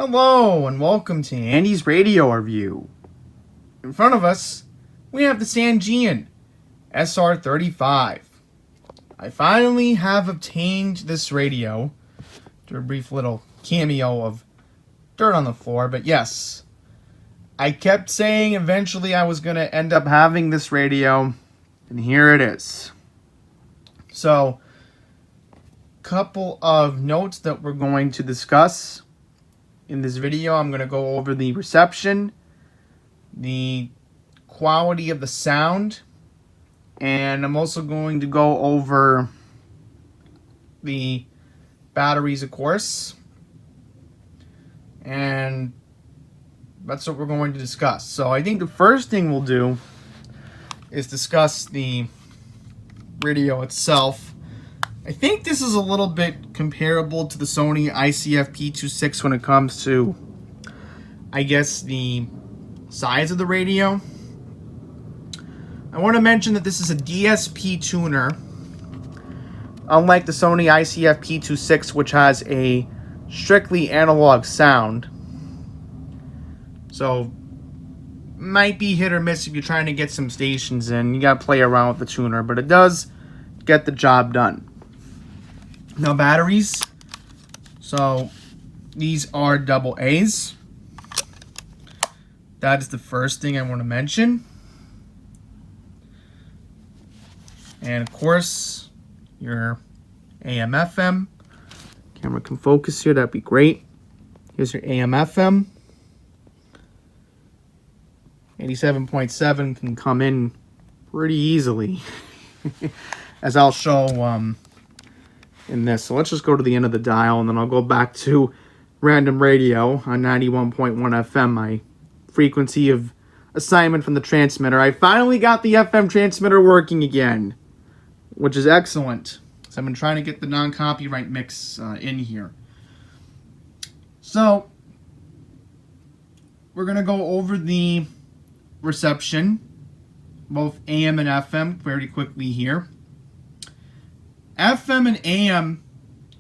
Hello and welcome to Andy's Radio Review. In front of us, we have the Sangean SR35. I finally have obtained this radio. Do a brief little cameo of dirt on the floor, but yes, I kept saying eventually I was going to end up having this radio, and here it is. So, couple of notes that we're going to discuss. In this video, I'm going to go over the reception, the quality of the sound, and I'm also going to go over the batteries, of course. And that's what we're going to discuss. So I think the first thing we'll do is discuss the radio itself. I think this is a little bit comparable to the Sony ICF-P26 when it comes to, I guess, the size of the radio. I want to mention that this is a DSP tuner, unlike the Sony ICF-P26, which has a strictly analog sound. So, might be hit or miss if you're trying to get some stations in. You got to play around with the tuner, but it does get the job done. Now, batteries. So, these are AA's. That is the first thing I want to mention. And, of course, your AM/FM. Camera can focus here. That'd be great. Here's your AM/FM. 87.7 can come in pretty easily, as I'll show in this. So let's just go to the end of the dial, and then I'll go back to random radio on 91.1 FM, my frequency of assignment from the transmitter. I finally got the FM transmitter working again, which is excellent. So I've been trying to get the non-copyright mix in here. So we're going to go over the reception, both AM and FM, very quickly here. FM and AM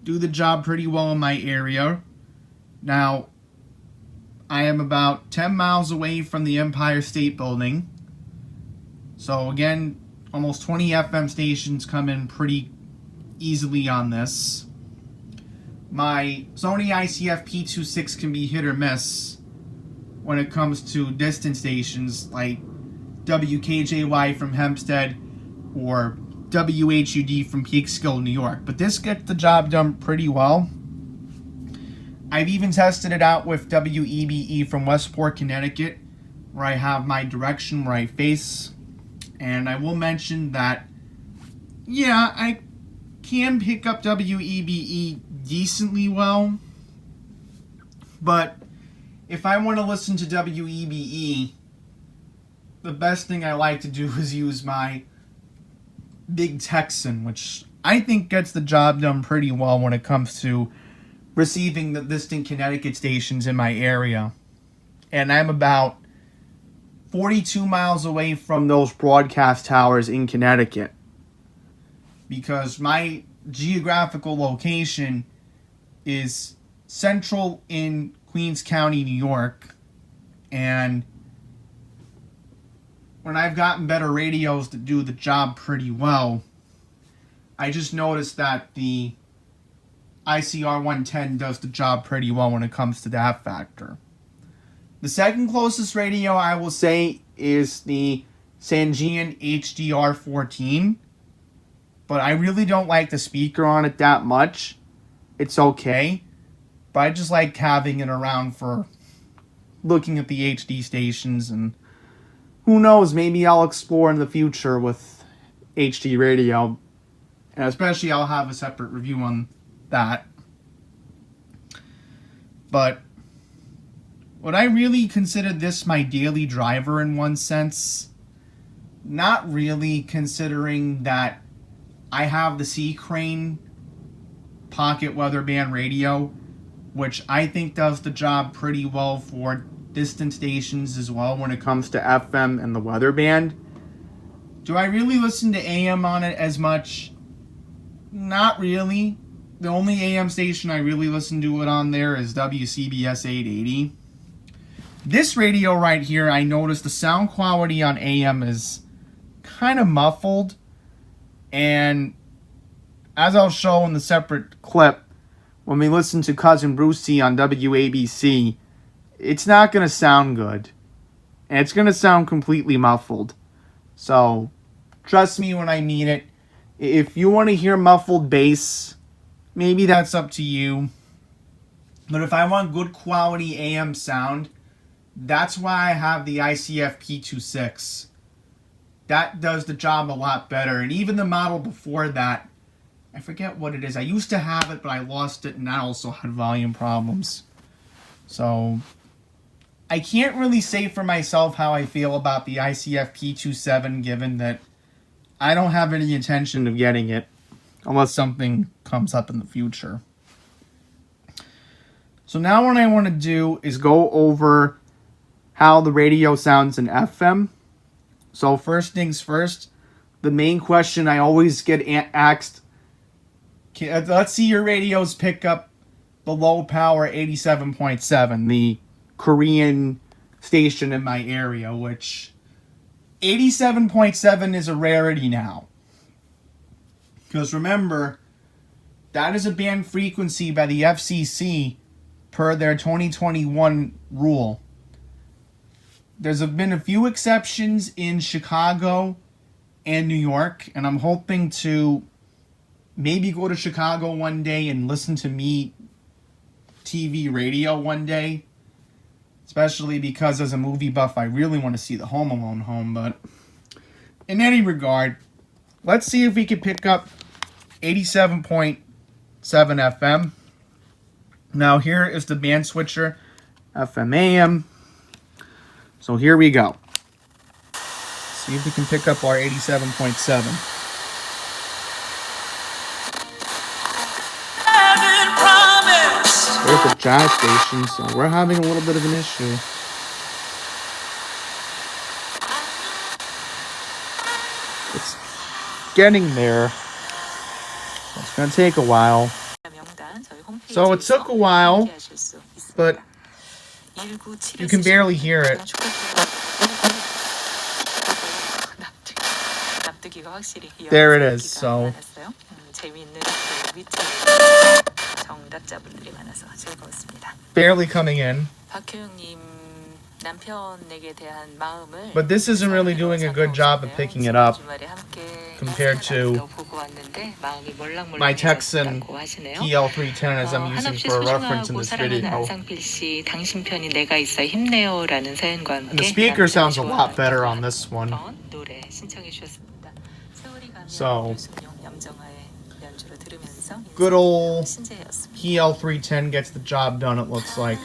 do the job pretty well in my area. Now, I am about 10 miles away from the Empire State Building. So again, almost 20 FM stations come in pretty easily on this. My Sony ICF-P26 can be hit or miss when it comes to distant stations like WKJY from Hempstead or WHUD from Peekskill, New York. But this gets the job done pretty well. I've even tested it out with WEBE from Westport, Connecticut, where I have my direction where I face. And I will mention that, yeah, I can pick up WEBE decently well. But if I want to listen to WEBE, the best thing I like to do is use my Big Texan, which I think gets the job done pretty well when it comes to receiving the distant Connecticut stations in my area. And I'm about 42 miles away from those broadcast towers in Connecticut, because my geographical location is central in Queens County, New York, and when I've gotten better radios to do the job pretty well, I just noticed that the ICR 110 does the job pretty well when it comes to that factor. The second closest radio I will say is the Sangean HDR 14, but I really don't like the speaker on it that much. It's okay, but I just like having it around for looking at the HD stations, and who knows, maybe I'll explore in the future with HD radio, and especially I'll have a separate review on that. But would I really consider this my daily driver in one sense? Not really, considering that I have the C Crane pocket weather band radio, which I think does the job pretty well for distant stations as well when it comes to FM and the weather band. Do I really listen to AM on it as much? Not really. the only AM station I really listen to it on there is WCBS 880. This radio right here, I noticed the sound quality on AM is kind of muffled. And as I'll show in the separate clip, when we listen to Cousin Brucey on WABC, it's not going to sound good. And it's going to sound completely muffled. So, trust me when I mean it. If you want to hear muffled bass, maybe that's up to you. But if I want good quality AM sound, that's why I have the ICF P26. That does the job a lot better. And even the model before that, I forget what it is. I used to have it, but I lost it, and that also had volume problems. So, I can't really say for myself how I feel about the ICF P27, given that I don't have any intention of getting it, unless something comes up in the future. So now what I want to do is go over how the radio sounds in FM. So first things first, the main question I always get asked, let's see your radios pick up the low power 87.7, the Korean station in my area, which 87.7 is a rarity now. Because remember, that is a banned frequency by the FCC per their 2021 rule. There's been a few exceptions in Chicago and New York, and I'm hoping to maybe go to Chicago one day and listen to me TV radio one day. Especially because as a movie buff, I really want to see the Home Alone home. But in any regard, let's see if we can pick up 87.7 FM. Now here is the band switcher, FM AM. So here we go. See if we can pick up our 87.7. There's the jive station, so we're having a little bit of an issue. It's getting there. It's going to take a while. So it took a while, but you can barely hear it. There it is, so barely coming in. But this isn't really doing a good job of picking it up compared to my Texan PL310 as I'm using for a reference in this video. And the speaker sounds a lot better on this one. So, good old PL310 gets the job done, it looks like.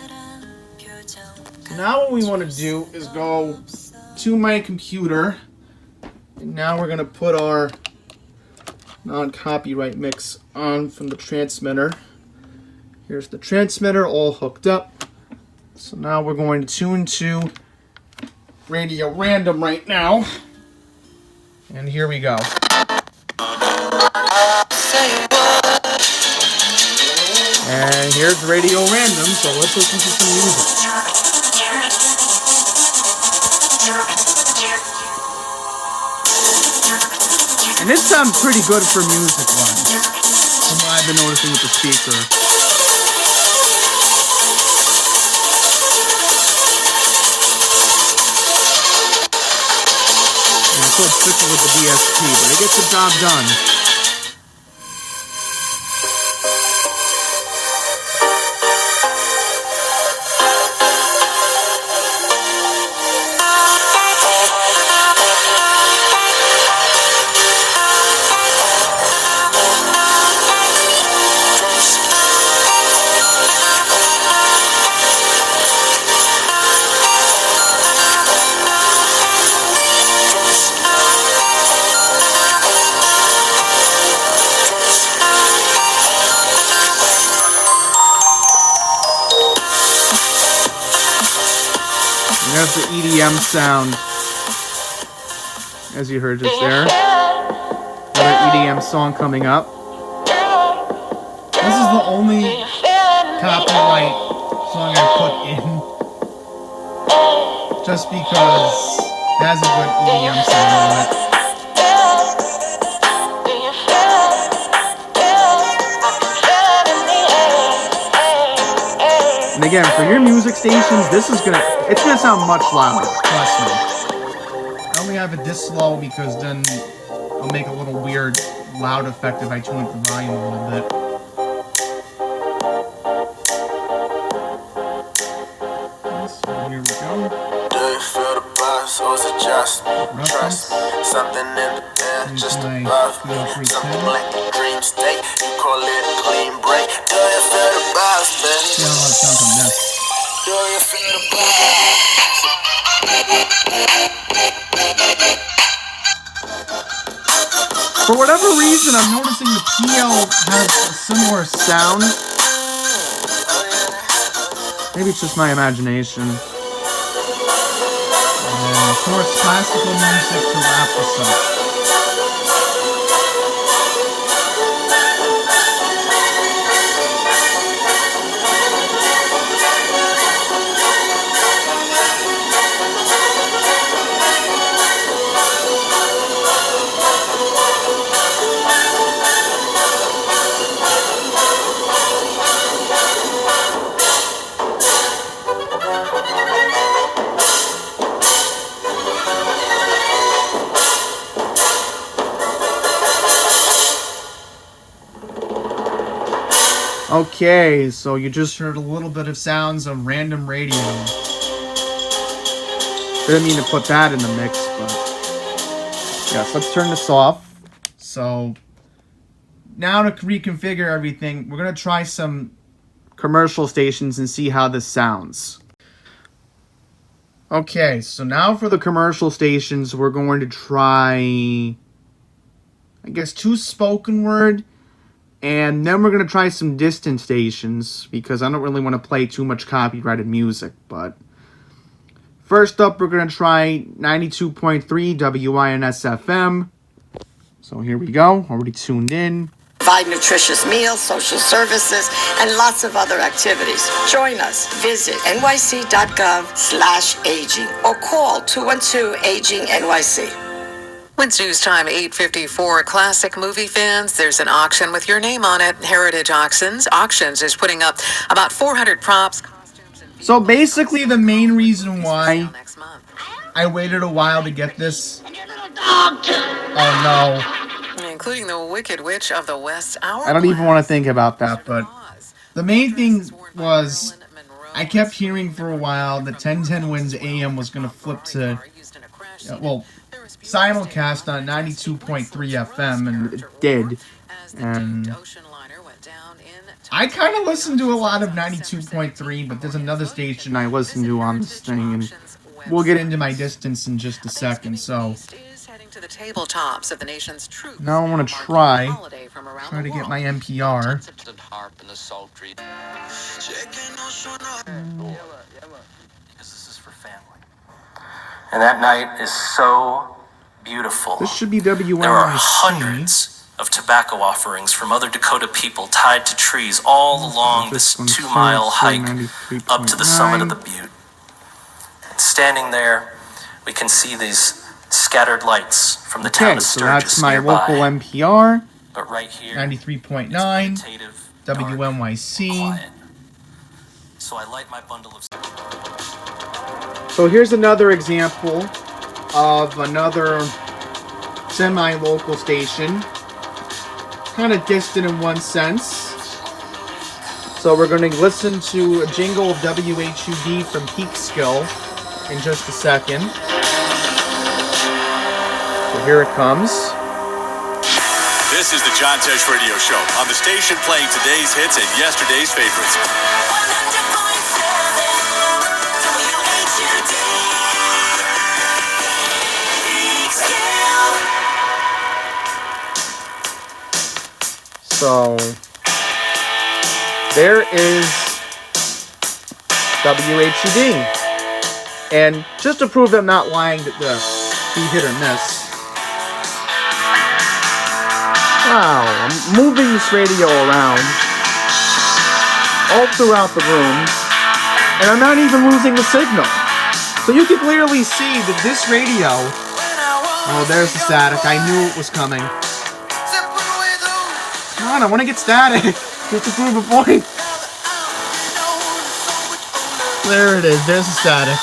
Now what we want to do is go to my computer, and now we're going to put our non-copyright mix on from the transmitter. Here's the transmitter all hooked up. So now we're going to tune to Radio Random right now. And here we go. And here's Radio Random, so let's listen to some music. And this sounds pretty good for music wise, from what I've been noticing with the speaker. And of course, sticking with the DSP, but it gets the job done. That's the EDM sound, as you heard just there. Another EDM song coming up. This is the only copyright song I put in, just because it has a good EDM sound on it. And again, for your music stations, it's gonna sound much louder, trust me. I only have it this slow because then it'll make a little weird loud effect if I tune up the volume a little bit. So here we go. Do you feel the buzz or is it just trust? Something in the air, just above. Something like a dream state, you call it a clean break. Do you feel the buzz, baby? See how it sounds on this. Do you feel the buzz? For whatever reason, I'm noticing the PL has a similar sound. Maybe it's just my imagination. And of course, classical music to wrap this up. Okay, so you just heard a little bit of sounds of random radio. Didn't mean to put that in the mix, but yes, let's turn this off. So now to reconfigure everything, we're going to try some commercial stations and see how this sounds. Okay, so now for the commercial stations, we're going to try, I guess, 2 spoken word. And then we're going to try some distant stations, because I don't really want to play too much copyrighted music. But first up, we're going to try 92.3 WINS FM. So here we go, already tuned in. Provide nutritious meals, social services, and lots of other activities. Join us. Visit nyc.gov/aging or call 212-AGING-NYC. It's news time, 8:54. Classic movie fans, there's an auction with your name on it. Heritage Auctions is putting up about 400 props, costumes, and so basically the main reason why I waited a while to get this. Oh no. Including the Wicked Witch of the West Hour. I don't even want to think about that, but the main thing was I kept hearing for a while that 1010 Wins AM was going to flip to, simulcast on 92.3 FM, and it did. And I kind of listened to a lot of 92.3, but there's another station I listen to on this thing, and we'll get into my distance in just a second. So now I want to try to get my NPR. Because this is for family. And that night is so beautiful. This should be WNYC. There are hundreds of tobacco offerings from other Dakota people tied to trees all along this 2-mile hike up to the summit of the butte. And standing there, we can see these scattered lights from the town of Sturgis so that's my nearby. local NPR. But right here, 93.9 WNYC. So I light my bundle of. So here's another example of another semi-local station, kind of distant in one sense. So we're going to listen to a jingle of WHUD from Peekskill in just a second. So here it comes. This is the John Tesh Radio Show, on the station playing today's hits and yesterday's favorites. So there is WHUD. And just to prove I'm not lying, that the be hit or miss. Wow, I'm moving this radio around. all throughout the room, and I'm not even losing the signal. So you can clearly see that this radio... Oh, there's the static. I knew it was coming. Come on, I want to get static. Just to prove a point. There it is. There's the static.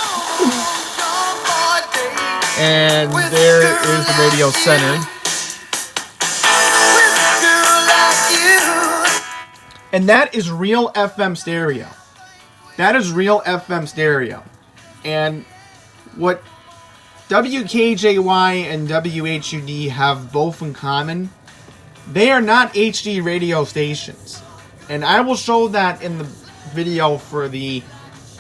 And there is the radio centered. And that is real FM stereo. That is real FM stereo. And what WKJY and WHUD have both in common, they are not HD radio stations. And I will show that in the video for the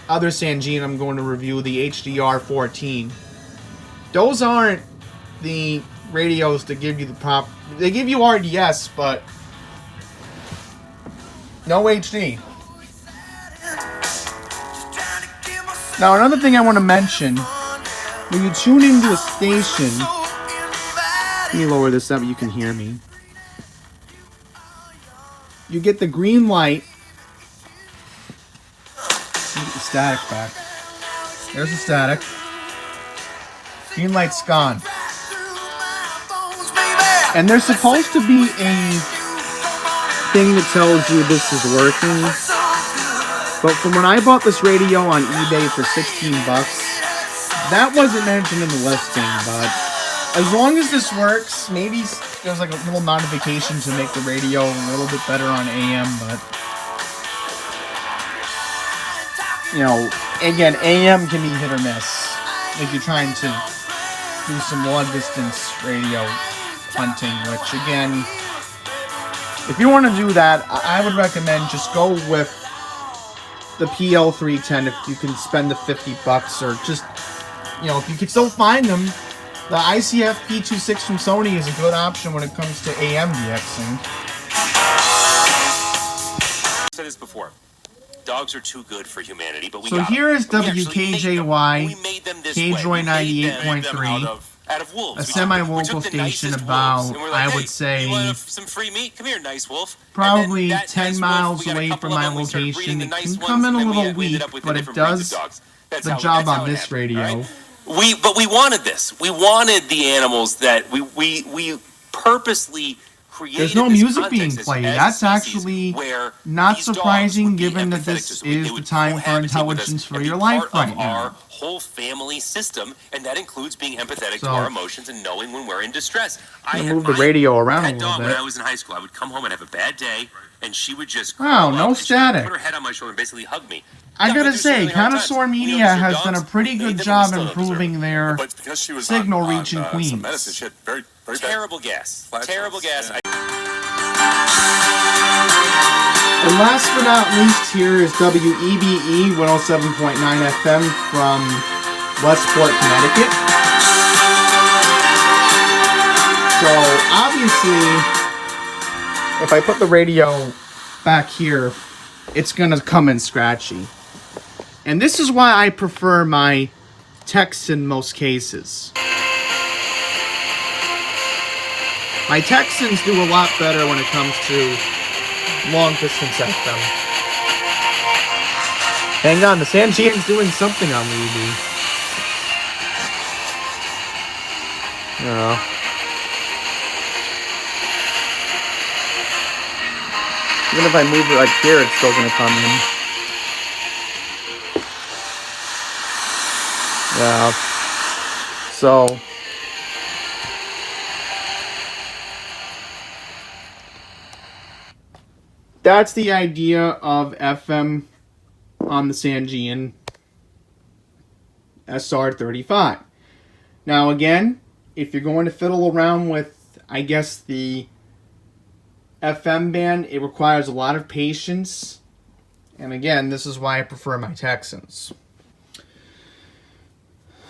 other Sangean I'm going to review, the HDR14. Those aren't the radios that give you the prop. They give you RDS, but no HD. Now, another thing I want to mention, when you tune into a station, let me lower this up so you can hear me. You get the green light. Let me get the static back. There's the static. Green light's gone. And there's supposed to be a thing that tells you this is working. But from when I bought this radio on eBay for $16, that wasn't mentioned in the listing. But as long as this works, maybe there's like a little modification to make the radio a little bit better on AM. But, you know, again, AM can be hit or miss. If you're trying to do some long distance radio hunting, which again, if you want to do that, I would recommend just go with the PL310 if you can spend the $50, or just, you know, if you can still find them, the ICF P26 from Sony is a good option when it comes to AM DXing. I said this before. Dogs are too good for humanity, but we So here is WKJY, KJoy 98.3. Out of wolves. A semi-local station about, I would say, you want some free meat? Come here, nice wolf. Probably 10 miles away from my location. It can come in a little weak, but it does the job on this radio. But we wanted this. We wanted the animals that we purposely created. There's no music being played. That's actually not surprising, given that this is the time for intelligence for your life right now. Whole family system, and that includes being empathetic to our emotions and knowing when we're in distress. I move the radio around a little bit. When I was in high school, I would come home and have a bad day, and she would just no static. Put her head on my shoulder and basically hug me. I gotta say, Connoisseur Media has done a pretty good job improving their signal reach in Queens. Terrible gas. Terrible gas. And last but not least, here is WEBE 107.9 FM from Westport, Connecticut. So, obviously, if I put the radio back here, it's going to come in scratchy. And this is why I prefer my texts in most cases. My Texans do a lot better when it comes to long distance FM. Hang on, the Sangean's doing something on the EB. No. Even if I move it like here, it's still gonna come in. Yeah. So that's the idea of FM on the Sangean SR35. Now again, if you're going to fiddle around with, I guess, the FM band, it requires a lot of patience. And again, this is why I prefer my Texans.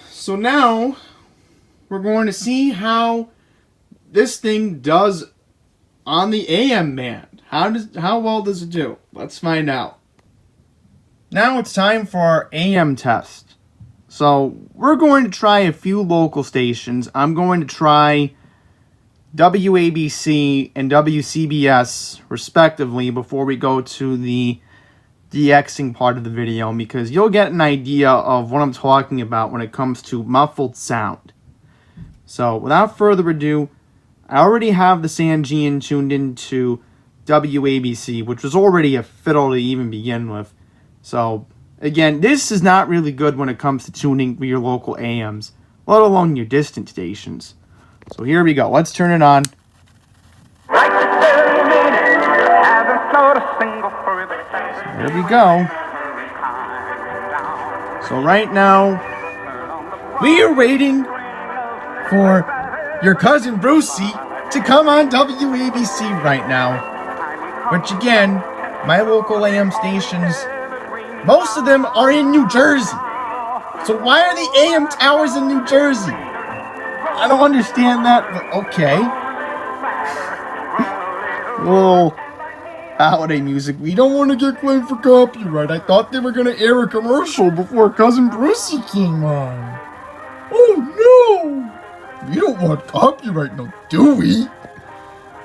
So now, we're going to see how this thing does on the AM band. How well does it do? Let's find out. Now it's time for our AM test. So we're going to try a few local stations. I'm going to try WABC and WCBS respectively before we go to the DXing part of the video because you'll get an idea of what I'm talking about when it comes to muffled sound. So without further ado, I already have the Sangean tuned into WABC, which was already a fiddle to even begin with. So again, this is not really good when it comes to tuning your local AMs, let alone your distant stations. So here we go. Let's turn it on. There we go. So right now, we are waiting for your cousin Brucey to come on WABC right now. Which again, my local AM stations, most of them are in New Jersey. So why are the AM towers in New Jersey? I don't understand that, but okay. Little holiday music. We don't want to get claimed for copyright. I thought they were going to air a commercial before Cousin Brucey came on. Oh no! We don't want copyright, no, do we?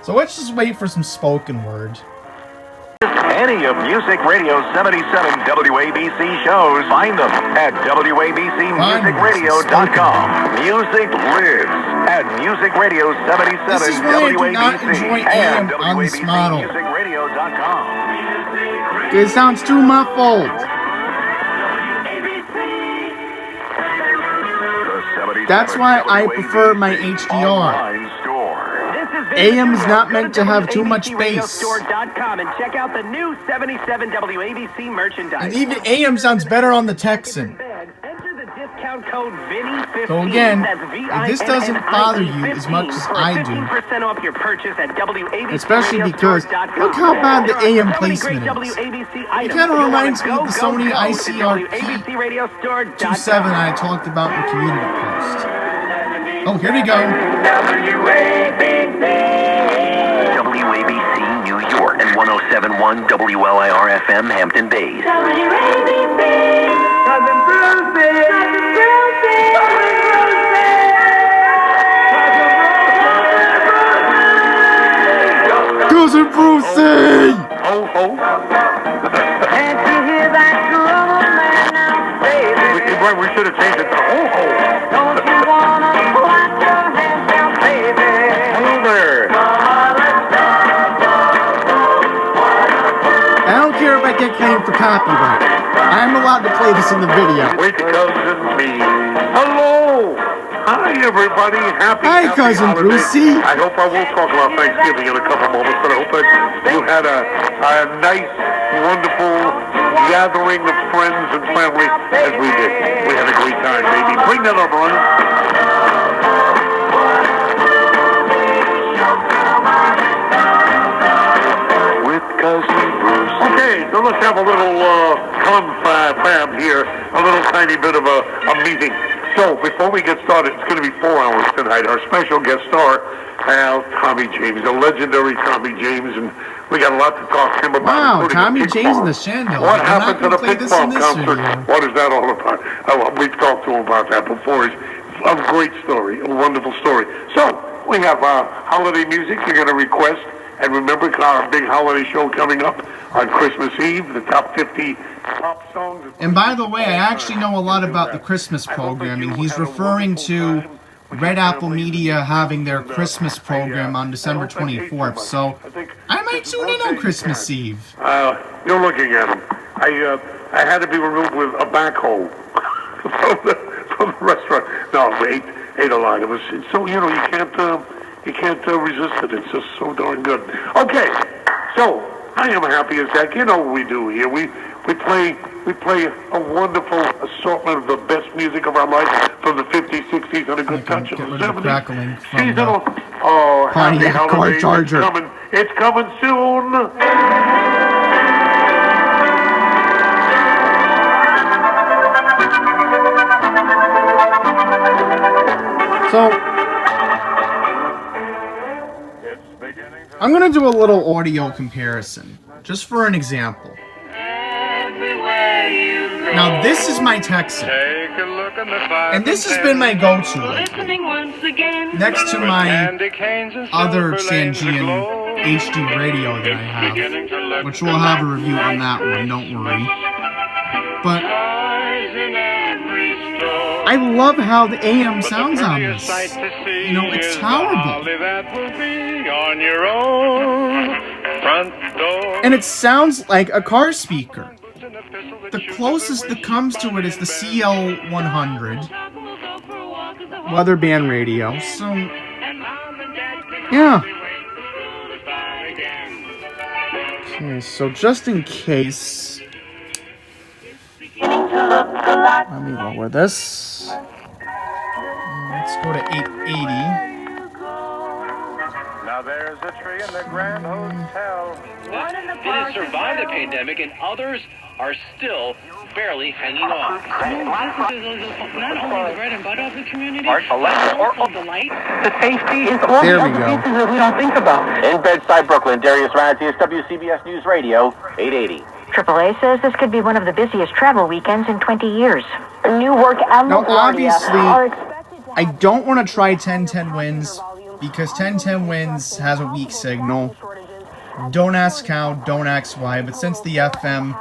So let's just wait for some spoken word. Any of Music Radio 77 WABC shows, find them at WABCmusicradio.com. Music lives at Music Radio 77 This is why I do not WABC enjoy and AM on this model. WABCmusicradio.com. It sounds too muffled. That's why I prefer my HDR. AM is not meant to have too much bass. And check out the new 77 WABC merchandise. And even AM sounds better on the Texan. Enter the discount code VINNY15. So again, if this doesn't bother you as much as I do, 15% off your purchase at WABC especially because look how bad the AM placement is. It kind of reminds me of the Sony ICRP27 I talked about in the community post. Oh, here we go. WABC New York and 107.1 WLIR FM Hampton Bays. Cousin Brucey! Ho ho! Can't you hear that drum now, baby? We should have changed it to ho ho. Don't you wanna clap your hands now, baby? Hello there. I don't care if I get claimed for copyright. I'm allowed to play this in the video. With cousin me. Hello. Hi everybody. Happy Cousin holidays. Brucey. I hope I will talk about Thanksgiving in a couple moments, but I hope that you had a nice, wonderful gathering of friends and family as we did. We had a great time, baby. Bring that up, Ron. With cousin Bruce. Okay, so let's have a little confab here, a little tiny bit of a meeting. So, before we get started, it's going to be 4 hours tonight. Our special guest star, Tommy James, the legendary Tommy James, and we got a lot to talk to him about. Wow, Tommy Pig James Farm. and the Shandell. What I'm happened to not the gonna play Pig this in Farm this concert? video. What is that all about? We've talked to him about that before. It's a great story, a wonderful story. So, we have holiday music you're going to request. And remember our big holiday show coming up on Christmas Eve, the top 50 pop songs. And by the way, I actually know a lot about the Christmas programming. He's referring to Red Apple Media having their Christmas program on December 24th. So I might tune in on Christmas Eve. You're looking at him. I had to be removed with a backhoe from the restaurant. No, we ate a lot. It was so you can't resist it. It's just so darn good. Okay, so I am happy as heck. You know what we do here. We play a wonderful assortment of the best music of our life from the 50s, 60s, and a good touch of the 70s. Crackling from Seasonal. the Happy car holidays. charger. It's coming soon. So I'm going to do a little audio comparison, just for an example. Now, this is my Texan, and this has been my go-to lately, next to my other Sangean HD radio that I have, which we'll have a review on that one, don't worry. But I love how the AM sounds on this. You know, it's tolerable. And it sounds like a car speaker. The closest that comes to it is the CL100 weather band radio. So, yeah. Okay, so just in case, let me lower this. Let's go to 880. Now there's a tree in the Grand Hotel. It has survived the pandemic, and others are still barely hanging on. Not only the bread and butter of the community, but also the light. The safety is all There the we other go. pieces that we don't think about. In Bedside, Brooklyn, Darius Radzius, WCBS News Radio, 880. AAA says this could be one of the busiest travel weekends in 20 years. Newark and Now, LaGuardia obviously, are expected to I don't want to try 1010 Winds because 1010 Winds has a weak signal. Don't ask how, don't ask why, but since the FM,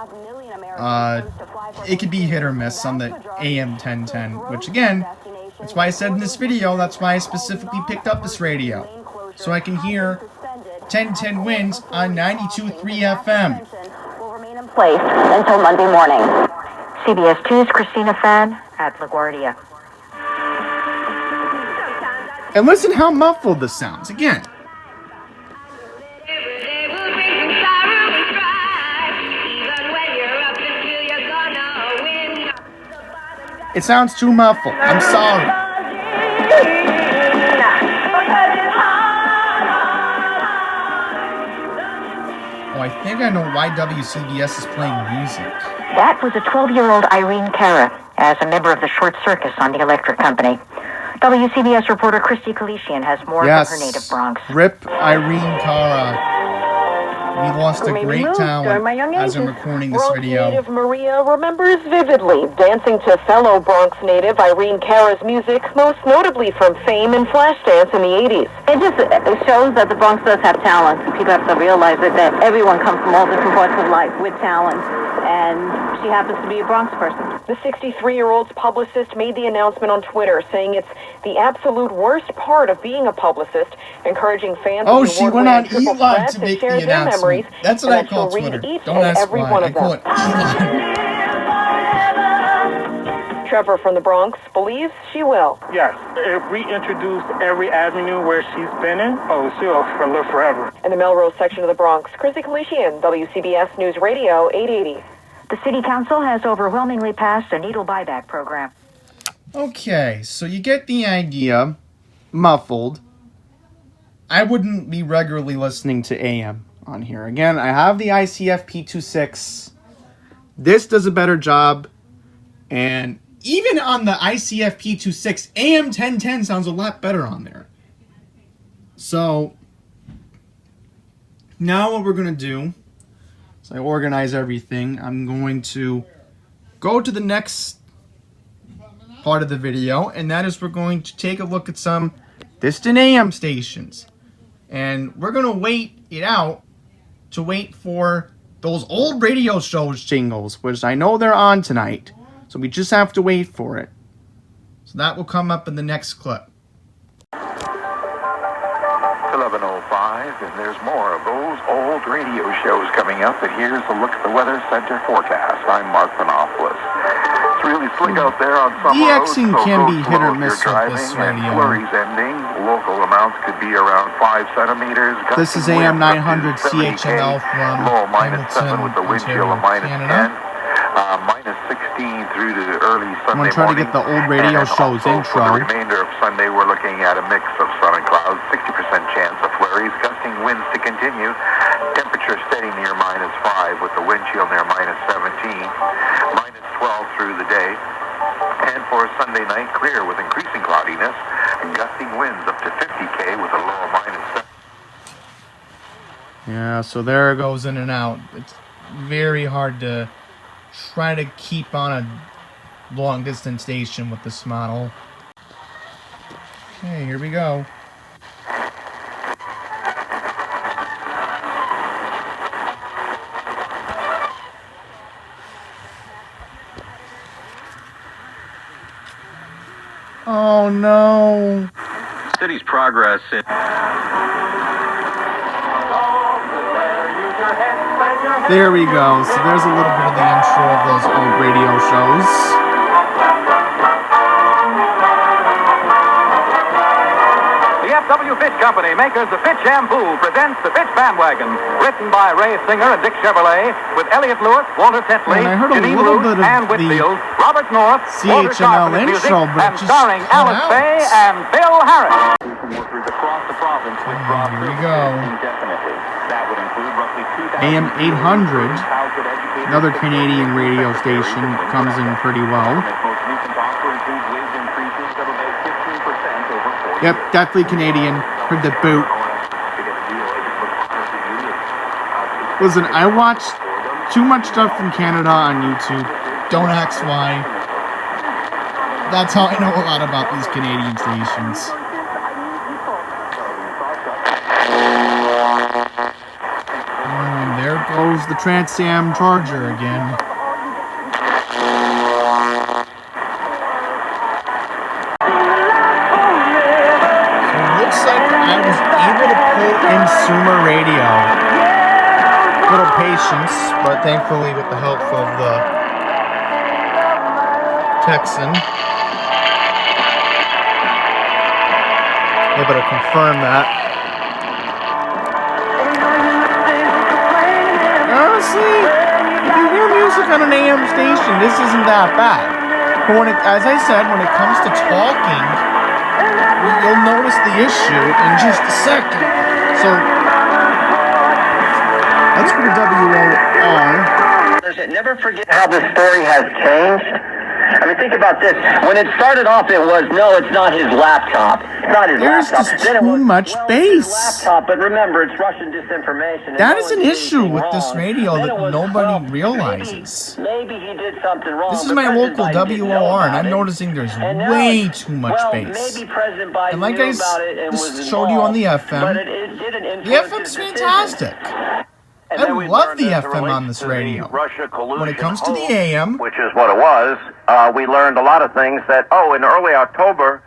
it could be hit or miss on the AM 1010, which again, that's why I said in this video, that's why I specifically picked up this radio, so I can hear 1010 Winds on 92.3 FM. Place until Monday morning. CBS 2's Christina Fan at LaGuardia. And listen how muffled this sounds, again. It sounds too muffled. I'm sorry. Oh, I think I know why WCBS is playing music. That was a 12-year-old Irene Cara as a member of the Short Circus on the Electric Company. WCBS reporter Christy Kalisian has more from her native Bronx. Rip Irene Cara. We lost a great talent as I'm recording this video. Native Maria remembers vividly dancing to fellow Bronx native Irene Cara's music, most notably from Fame and Flashdance in the 80s. It shows that the Bronx does have talent. People have to realize that everyone comes from all different parts of life with talent, and she happens to be a Bronx person. The 63-year-old's publicist made the announcement on Twitter, saying it's the absolute worst part of being a publicist, encouraging fans Oh, of the she went on award-winning Triple Elon Threat to make share the their announcement. memories, That's what and I that call she'll read Twitter. each Don't and ask every why. one I of call them. it Elon. Trevor from the Bronx believes she will. Yes, if we introduce every avenue where she's been in, she'll live forever. In the Melrose section of the Bronx, Chrissy Kalisian, WCBS News Radio 880. The City Council has overwhelmingly passed a needle buyback program. Okay, so you get the idea. Muffled. I wouldn't be regularly listening to AM on here. Again, I have the ICF P26. This does a better job. And even on the ICF P26, AM 1010 sounds a lot better on there. So, now what we're going to do is I organize everything. I'm going to go to the next part of the video, and that is we're going to take a look at some distant AM stations. And we're going to wait it out to wait for those old radio shows jingles, which I know they're on tonight. So we just have to wait for it. So that will come up in the next clip. 11:05, and there's more of those old radio shows coming up. But here's a look at the Weather Center forecast. I'm Mark Panopoulos. It's really slick out there on some roads, DXing so can go be hit or slow if miss you're with driving, this and radio. flurries ending. Local amounts could be around 5 centimeters. This is Gusting AM winds up to 900 70 CHML from low -7 with the wind chill of Canada. -10. -16 through to early Sunday I'm going to try to get the old radio and shows also intro. For the remainder of Sunday, we're looking at a mix of sun and clouds, 60% chance of flurries, gusting winds to continue, temperature steady near -5 with the wind chill near -17, -12 through the day, and for Sunday night, clear with increasing cloudiness, gusting winds up to 50 with a low of -7. Yeah, so there it goes in and out. It's very hard to try to keep on a long distance station with this model. Okay, here we go. Oh no. City's progress in... There we go. So there's a little bit of the intro of those old radio shows. The FW Fitch Company, makers of Fitch Shampoo, presents The Fitch Bandwagon, written by Ray Singer and Dick Chevrolet, with Elliot Lewis, Walter Tetley, And I heard a Janine little Root, bit of Ann the Whitfield, Robert North, Walter CHML Sharp in music, intro, but and just starring cut Alice out. Faye and Bill Harris. Across the province with drop Here we go. indefinitely. That would include roughly 2,000 AM 800, another Canadian radio station, comes in pretty well. Yep, definitely Canadian. Heard the boot. Listen, I watched too much stuff from Canada on YouTube. Don't ask why. That's how I know a lot about these Canadian stations. And there goes the Trans Am Charger again. So it looks like I was able to pull in Sumer Radio. Little patience, but thankfully with the help of the Texan, able to confirm that. Honestly, if you hear music on an AM station, this isn't that bad. But when it, as I said, when it comes to talking, you'll notice the issue in just a second. So let's go to WOR. Never forget how the story has changed. I mean, think about this. When it started off, it was, no, it's not his laptop. It's not his There's laptop. just too much bass. Laptop, but remember, it's Russian disinformation. That is an issue with this radio that nobody realizes. Maybe he did something wrong. This is my local WOR, and I'm noticing there's way too much bass. Maybe President Biden And like I just showed you on the FM, the FM's fantastic. I love the FM on this radio. When it comes to the AM, which is what it was, we learned a lot of things that, in early October...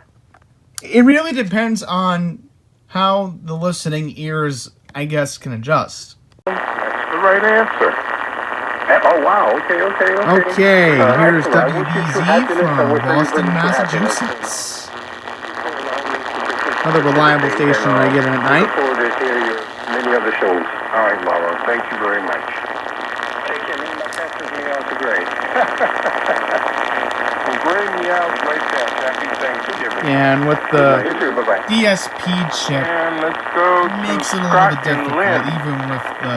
It really depends on how the listening ears, I guess, can adjust. That's the right answer. Oh, wow. Okay, here's WBZ from Boston, Massachusetts. Another reliable station I get in at night. Look forward to hearing your many other shows. All right, Marlo. Thank you very much. Take care. My passes me out to great. Bring me out right there. Happy Thanksgiving. And with the DSP chip, makes it a little bit difficult, even with the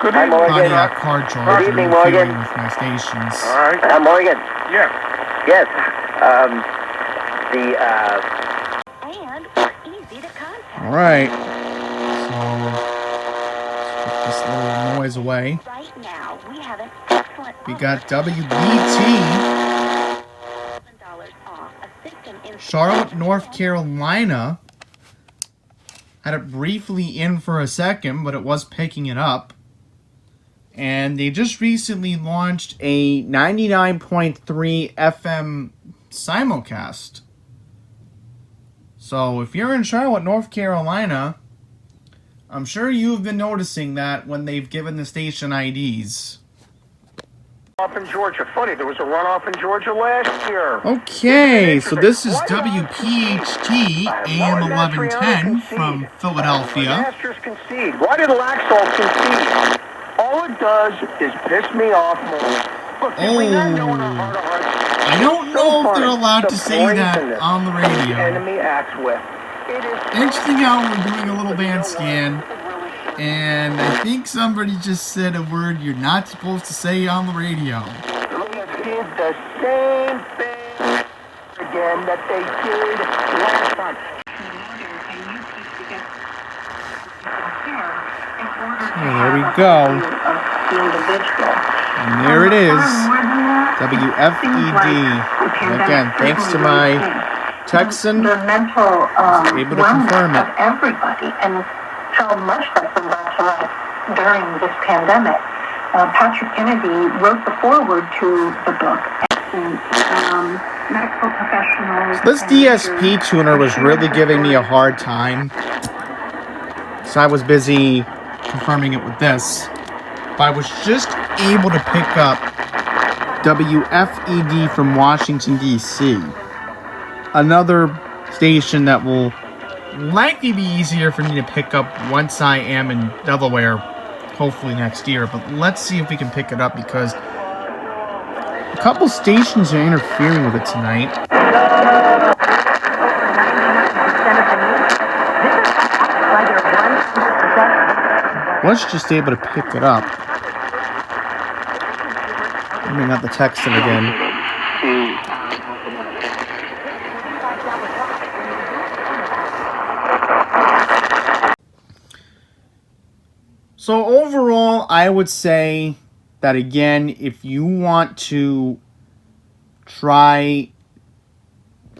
Pontiac card charger interfering with my stations. All right. Morgan. Yes. Yes. All right. So let's put this little noise away. We got WBT. Charlotte, North Carolina. Had it briefly in for a second, but it was picking it up. And they just recently launched a 99.3 FM simulcast. So if you're in Charlotte, North Carolina, I'm sure you've been noticing that when they've given the station IDs. Up in Georgia. Funny, there was a runoff in Georgia last year. Okay, so this is WPHT AM 1110 from Philadelphia. Concede. Why did Laxalt concede? All it does is piss me off more. Look, I don't know if they're allowed to say that on the radio. Enemy acts with. Thanks for out, we're doing a little band scan. And I think somebody just said a word you're not supposed to say on the radio. We did the same thing again that they did last time. Okay, there we go. And there it is. WFED. And again, thanks to my Texan, I was able to confirm it. Everybody, and how much that's been brought to life during this pandemic. Patrick Kennedy wrote the foreword to the book. assistants, medical professionals. This DSP tuner was really giving me a hard time. So I was busy confirming it with this. But I was just able to pick up WFED from Washington, D.C. Another station that will likely be easier for me to pick up once I am in Delaware, hopefully next year. But let's see if we can pick it up, because a couple stations are interfering with it tonight. Was just able to pick it up. Let me not the text it again. So overall, I would say that, again, if you want to try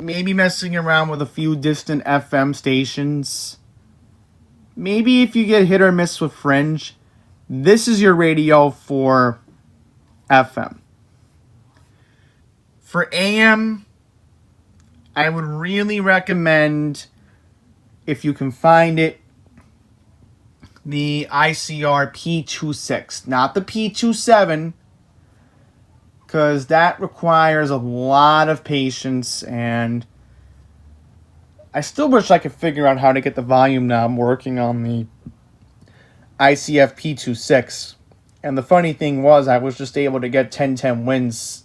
maybe messing around with a few distant FM stations, maybe if you get hit or miss with Fringe, this is your radio for FM. For AM, I would really recommend, if you can find it, the ICR P26, not the P27, because that requires a lot of patience, and I still wish I could figure out how to get the volume now. I'm working on the ICF P26, and the funny thing was I was just able to get 1010 wins,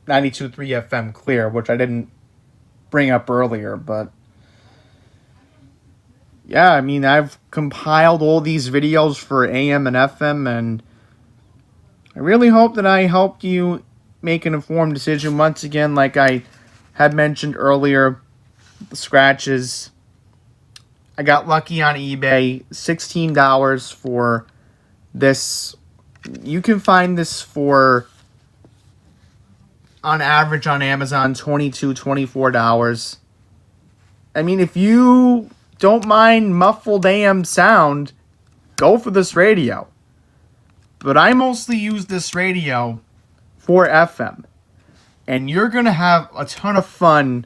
92.3 FM clear, which I didn't bring up earlier, but yeah, I mean, I've compiled all these videos for AM and FM, and I really hope that I helped you make an informed decision. Once again, like I had mentioned earlier, the scratches, I got lucky on eBay, $16 for this. You can find this for, on average on Amazon, $22, $24. I mean, if you don't mind muffled AM sound, go for this radio. But I mostly use this radio for FM. And you're going to have a ton of fun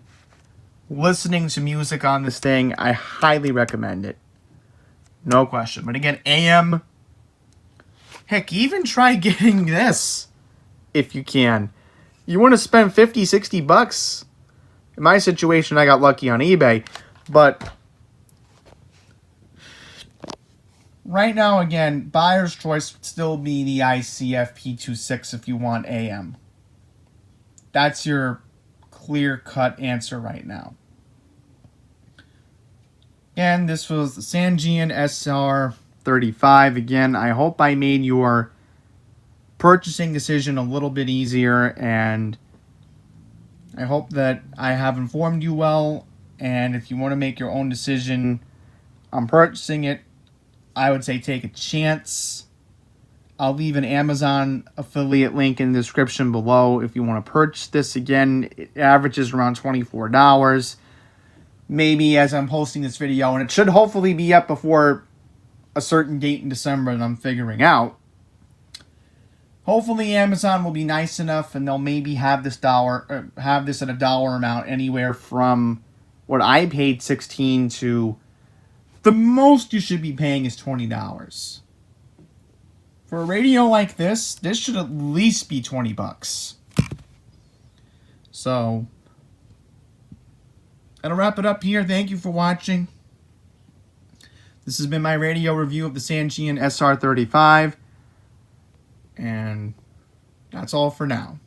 listening to music on this thing. I highly recommend it. No question. But again, AM, heck, even try getting this if you can. You want to spend $50, $60. In my situation, I got lucky on eBay. But right now, again, buyer's choice would still be the ICF P26 if you want AM. That's your clear-cut answer right now. Again, this was the Sangean SR35. Again, I hope I made your purchasing decision a little bit easier, and I hope that I have informed you well. And if you want to make your own decision on purchasing it, I would say take a chance. I'll leave an Amazon affiliate link in the description below if you want to purchase this. Again, it averages around $24. Maybe as I'm posting this video, and it should hopefully be up before a certain date in December that I'm figuring out. Hopefully Amazon will be nice enough and they'll maybe have this at a dollar amount anywhere from what I paid $16 to the most you should be paying is $20. For a radio like this should at least be $20. So, that'll wrap it up here. Thank you for watching. This has been my radio review of the Sangean SR35. And that's all for now.